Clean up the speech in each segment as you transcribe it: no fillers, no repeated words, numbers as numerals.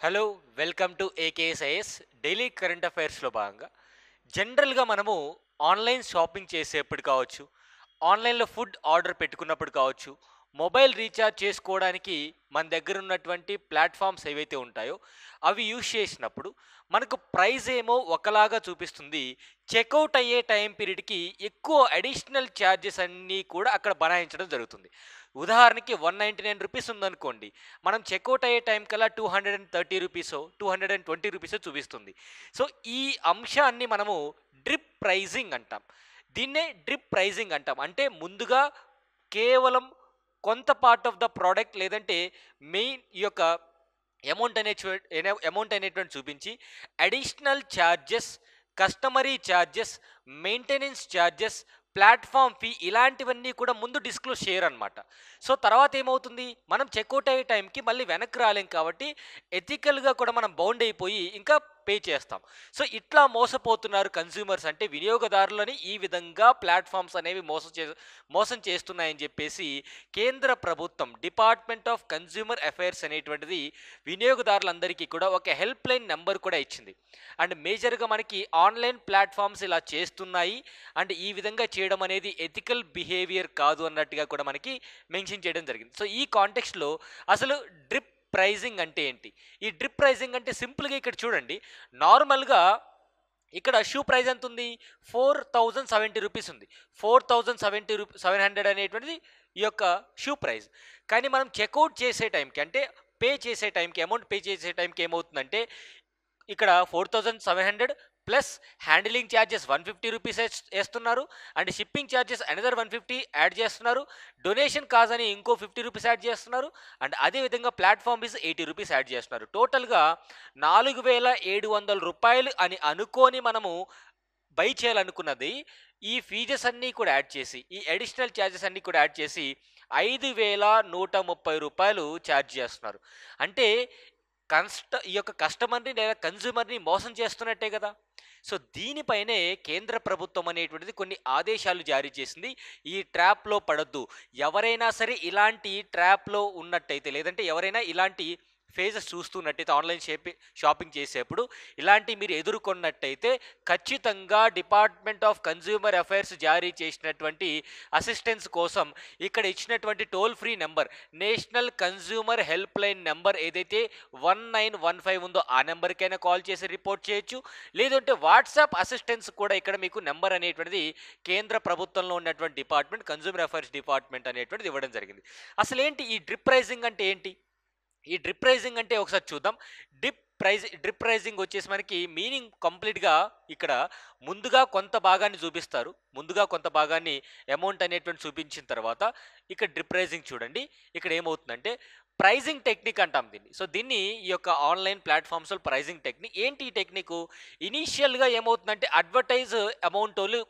Hello, welcome to AKSIS daily current అఫైర్స్లో భాగంగా జనరల్గా మనము ఆన్లైన్ షాపింగ్ చేసేప్పుడు కావచ్చు, ఆన్లైన్లో ఫుడ్ ఆర్డర్ పెట్టుకున్నప్పుడు కావచ్చు, మొబైల్ రీఛార్జ్ చేసుకోవడానికి మన దగ్గర ఉన్నటువంటి ప్లాట్ఫామ్స్ ఏవైతే ఉంటాయో అవి యూజ్ చేసినప్పుడు మనకు ప్రైస్ ఏమో ఒకలాగా చూపిస్తుంది. చెక్అవుట్ అయ్యే టైం పీరియడ్కి ఎక్కువ అడిషనల్ ఛార్జెస్ అన్నీ కూడా అక్కడ బనాయించడం జరుగుతుంది. ఉదాహరణకి 199 రూపీస్ ఉందనుకోండి, మనం చెక్అవుట్ అయ్యే టైం కల్లా 230 రూపీసో 220 రూపీసో చూపిస్తుంది. సో ఈ అంశాన్ని మనము డ్రిప్ ప్రైజింగ్ అంటాం. దీన్నే డ్రిప్ ప్రైజింగ్ అంటాం. అంటే ముందుగా కేవలం కొంత పార్ట్ ఆఫ్ ద ప్రోడక్ట్ లేదంటే మెయిన్ ఈ యొక్క అమౌంట్ అనేటువంటి చూపించి additional charges, customary charges, maintenance charges, platform fee ఇలాంటివన్నీ కూడా ముందు డిస్క్లోజ్ చేయరనమాట. సో తర్వాత ఏమవుతుంది, మనం చెక్అవుట్ అయ్యే టైంకి మళ్ళీ వెనక్కి రాలేం కాబట్టి ఎథికల్గా కూడా మనం బౌండ్ అయిపోయి ఇంకా పే చేస్తాం. సో ఇట్లా మోసపోతున్నారు కన్స్యూమర్స్, అంటే వినియోగదారులని ఈ విధంగా ప్లాట్ఫామ్స్ అనేవి మోసం చేస్తున్నాయని చెప్పేసి కేంద్ర ప్రభుత్వం డిపార్ట్మెంట్ ఆఫ్ కన్స్యూమర్ అఫైర్స్ అనేటువంటిది వినియోగదారులందరికీ కూడా ఒక హెల్ప్ లైన్ నెంబర్ కూడా ఇచ్చింది. అండ్ మేజర్గా మనకి ఆన్లైన్ ప్లాట్ఫామ్స్ ఇలా చేస్తున్నాయి అండ్ ఈ విధంగా చేయడం అనేది ఎథికల్ బిహేవియర్ కాదు అన్నట్టుగా కూడా మనకి మెన్షన్ చేయడం జరిగింది. సో ఈ కాంటెక్స్ట్లో అసలు డ్రిప్ ప్రైజింగ్ అంటే ఏంటి? ఈ డ్రిప్ ప్రైజింగ్ అంటే సింపుల్గా ఇక్కడ చూడండి, నార్మల్గా ఇక్కడ షూ ప్రైస్ ఎంత ఉంది? 4070 రూపీస్ ఉంది. 4700 అనేటువంటిది ఈ యొక్క షూ ప్రైస్. కానీ మనం చెక్అవుట్ చేసే టైంకి, అంటే అమౌంట్ పే చేసే టైంకి ఏమవుతుందంటే ఇక్కడ 4700 ప్లస్ హ్యాండిలింగ్ ఛార్జెస్ 150 రూపీస్ వేస్తున్నారు. And shipping charges another 150 add చేస్తున్నారు. డొనేషన్ కాజ్ అని ఇంకో 50 రూపీస్ యాడ్ చేస్తున్నారు. అండ్ అదేవిధంగా ప్లాట్ఫామ్ ఫీజ్ 80 రూపీస్ యాడ్ చేస్తున్నారు. టోటల్గా 4700 అని అనుకొని మనము బై చేయాలనుకున్నది ఈ ఫీజెస్ అన్నీ కూడా యాడ్ చేసి, ఈ అడిషనల్ ఛార్జెస్ అన్నీ కూడా యాడ్ చేసి 5130 రూపాయలు ఛార్జ్ చేస్తున్నారు. అంటే ఈ యొక్క కస్టమర్ని లేదా కన్జ్యూమర్ని మోసం చేస్తున్నట్టే కదా. సో దీనిపైనే కేంద్ర ప్రభుత్వం అనేటువంటిది కొన్ని ఆదేశాలు జారీ చేసింది. ఈ ట్రాప్లో పడొద్దు, ఎవరైనా సరే ఇలాంటి ట్రాప్లో ఉన్నట్టయితే లేదంటే ఎవరైనా ఇలాంటి ఫేజెస్ చూస్తున్నట్టయితే ఆన్లైన్ షాపింగ్ చేసేప్పుడు ఇలాంటి మీరు ఎదుర్కొన్నట్టయితే ఖచ్చితంగా డిపార్ట్మెంట్ ఆఫ్ కన్జ్యూమర్ అఫైర్స్ జారీ చేసినటువంటి అసిస్టెన్స్ కోసం ఇక్కడ ఇచ్చినటువంటి toll free number, national consumer helpline number ఏదైతే 1915 ఉందో ఆ నెంబర్కైనా కాల్ చేసి రిపోర్ట్ చేయొచ్చు. లేదంటే వాట్సాప్ అసిస్టెన్స్ కూడా ఇక్కడ మీకు నెంబర్ అనేటువంటిది కేంద్ర ప్రభుత్వంలో ఉన్నటువంటి డిపార్ట్మెంట్ కన్జ్యూమర్ అఫైర్స్ డిపార్ట్మెంట్ అనేటువంటిది ఇవ్వడం జరిగింది. అసలు ఏంటి ఈ డ్రిప్ ప్రైజింగ్ అంటే ఏంటి? ఈ డ్రిప్ ప్రైజింగ్ అంటే ఒకసారి చూద్దాం. డ్రిప్ ప్రైజింగ్ వచ్చేసి మనకి మీనింగ్ కంప్లీట్గా ఇక్కడ ముందుగా కొంత భాగాన్ని చూపిస్తారు. ముందుగా కొంత భాగాన్ని అమౌంట్ అనేటువంటి చూపించిన తర్వాత ఇక్కడ డ్రిప్ ప్రైజింగ్ చూడండి. ఇక్కడ ఏమవుతుందంటే ప్రైజింగ్ టెక్నిక్ అంటాం దీన్ని. సో దీన్ని ఈ యొక్క ఆన్లైన్ ప్లాట్ఫామ్స్లో ప్రైజింగ్ టెక్నిక్. ఏంటి ఈ టెక్నిక్? ఇనీషియల్గా ఏమవుతుందంటే అడ్వర్టైజ్ అమౌంట్ వాళ్ళు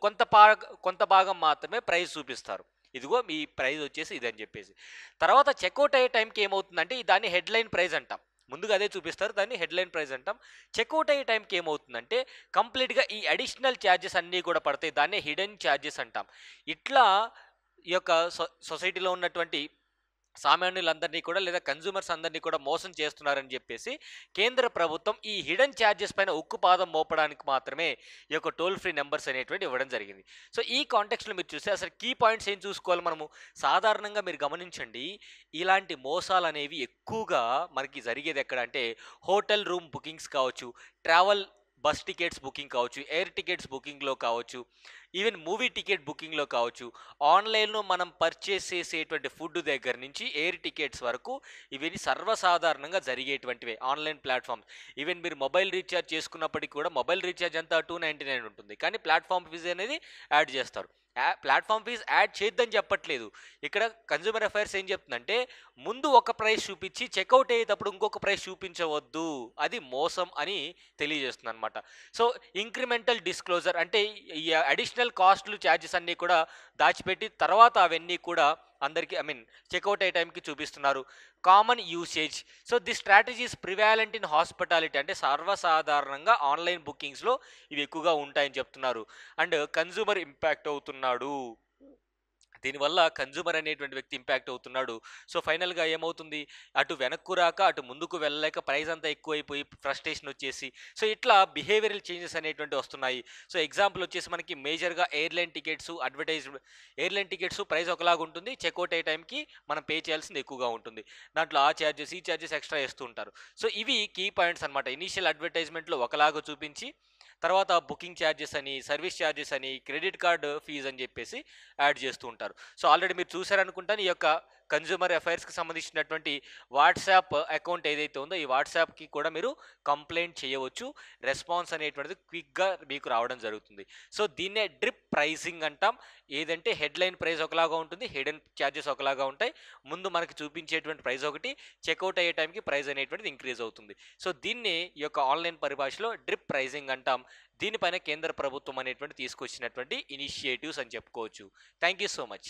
కొంత భాగం మాత్రమే ప్రైస్ చూపిస్తారు. ఇదిగో మీ ప్రైస్ వచ్చేసి ఇదని చెప్పేసి. తర్వాత చెక్అవుట్ అయ్యే టైంకి ఏమవుతుందంటే దాన్ని హెడ్లైన్ ప్రైస్ అంటాం. ముందుగా అదే చూపిస్తారు, దాన్ని హెడ్లైన్ ప్రైస్ అంటాం. చెక్అవుట్ అయ్యే టైంకి ఏమవుతుందంటే కంప్లీట్గా ఈ అడిషనల్ ఛార్జెస్ అన్నీ కూడా పడతాయి, దాన్ని హిడెన్ ఛార్జెస్ అంటాం. ఇట్లా ఈ యొక్క సొసైటీలో ఉన్నటువంటి సామాన్యులందరినీ కూడా లేదా కన్జ్యూమర్స్ అందరినీ కూడా మోసం చేస్తున్నారని చెప్పేసి కేంద్ర ప్రభుత్వం ఈ హిడెన్ ఛార్జెస్ పైన ఉక్కుపాదం మోపడానికి మాత్రమే ఈ యొక్క టోల్ ఫ్రీ నెంబర్స్ అనేటువంటి ఇవ్వడం జరిగింది. సో ఈ కాంటెక్స్లో మీరు చూస్తే అసలు కీ పాయింట్స్ ఏం చూసుకోవాలి మనము? సాధారణంగా మీరు గమనించండి, ఇలాంటి మోసాలు అనేవి ఎక్కువగా మనకి జరిగేది ఎక్కడ అంటే హోటల్ రూమ్ బుకింగ్స్ కావచ్చు, ట్రావెల్ బస్ టికెట్స్ బుకింగ్ కావచ్చు, ఎయిర్ టికెట్స్ బుకింగ్లో కావచ్చు, ఈవెన్ మూవీ టికెట్ బుకింగ్లో కావచ్చు, ఆన్లైన్లో మనం పర్చేస్ చేసేటువంటి ఫుడ్ దగ్గర నుంచి ఎయిర్ టికెట్స్ వరకు ఇవన్నీ సర్వసాధారణంగా జరిగేటువంటివే ఆన్లైన్ ప్లాట్ఫామ్స్. ఈవెన్ మీరు మొబైల్ రీఛార్జ్ చేసుకున్నప్పటికీ కూడా మొబైల్ రీఛార్జ్ అంతా 299 ఉంటుంది, కానీ ప్లాట్ఫామ్ ఫీజు అనేది యాడ్ చేస్తారు. ప్లాట్ఫామ్ ఫీజ్ యాడ్ చేద్దని చెప్పట్లేదు. ఇక్కడ కన్జ్యూమర్ అఫైర్స్ ఏం చెప్తుందంటే ముందు ఒక ప్రైస్ చూపించి చెక్అవుట్ అయ్యేటప్పుడు ఇంకొక ప్రైస్ చూపించవద్దు, అది మోసం అని తెలియజేస్తుంది అనమాట. సో ఇంక్రిమెంటల్ డిస్క్లోజర్ అంటే ఈ అడిషనల్ కాస్ట్లు ఛార్జెస్ అన్నీ కూడా దాచిపెట్టి తర్వాత అవన్నీ కూడా అందరికీ చెక్అవుట్ అయ్యే టైంకి చూపిస్తున్నారు. Common usage. So this strategy is prevalent in hospitality, అంటే సర్వసాధారణంగా ఆన్లైన్ బుకింగ్స్లో ఇవి ఎక్కువగా ఉంటాయని చెప్తున్నారు. అండ్ కన్జ్యూమర్ ఇంపాక్ట్ అవుతున్నాడు. దీనివల్ల కన్జ్యూమర్ అనేటువంటి వ్యక్తి ఇంపాక్ట్ అవుతున్నాడు. సో, ఫైనల్‌గా ఏమవుతుంది? అటు వెనక్కు రాక, అటు ముందుకు వెళ్ళలేక ప్రైస్ అంతా ఎక్కువైపోయి ఫ్రస్ట్రేషన్ వచ్చేసి, సో, ఇట్లా బిహేవియరల్ చేంజెస్ అనేటువంటివి వస్తున్నాయి. సో, ఎగ్జాంపుల్ వచ్చేసి మనకి మేజర్‌గా ఎయిర్‌లైన్ టికెట్స్ ప్రైస్ ఒకలాగా ఉంటుంది. చెక్‌ఔట్ అయ్యే టైంకి మనం పే చేయాల్సింది ఎక్కువగా ఉంటుంది. దాంట్లో ఆ చార్జెస్, ఈ చార్జెస్ ఎక్స్‌ట్రా ఏస్తూ ఉంటారు. సో, ఇవి కీ పాయింట్స్ అన్నమాట. ఇనీషియల్ అడ్వర్టైజ్‌మెంట్‌లో ఒకలాగా చూపించి, తర్వాత బుకింగ్ చార్జెస్ అని, సర్వీస్ చార్జెస్ అని, క్రెడిట్ కార్డ్ ఫీజ్ అని చెప్పేసి యాడ్ చేస్తూ ఉంటారు. సో, ఆల్రెడీ మీరు చూసారనుకుంటాను. ఈ యొక్క కన్జ్యూమర్ అఫైర్స్‌కి సంబంధించినటువంటి వాట్సాప్ అకౌంట్ ఏదైతే ఉందో, ఈ వాట్సాప్‌కి కూడా మీరు కంప్లెయింట్ చేయవచ్చు. రెస్పాన్స్ అనేటువంటిది క్విక్‌గా మీకు రావడం జరుగుతుంది. సో, దీన్నే డ్రిప్ ప్రైసింగ్ అంటాం. ఏదంటే హెడ్‌లైన్ ప్రైస్ ఒకలాగా ఉంటుంది. హిడెన్ చార్జెస్ ఒకలాగా ఉంటాయి. ముందు మనకి చూపించేటువంటి ప్రైస్ ఒకటి, చెక్‌ఔట్ అయ్యే టైంకి ప్రైస్ అనేటువంటిది ఇంక్రీజ్ అవుతుంది. సో, దీన్ని ఈ యొక్క ఆన్‌లైన్ పరిభాషలో డ్రిప్ ప్రైసింగ్ అంటాం. దీనిపైన కేంద్ర ప్రభుత్వం అనేటువంటి తీసుకొచ్చినటువంటి ఇనిషియేటివ్స్ అని చెప్పుకోవచ్చు. Thank you so much.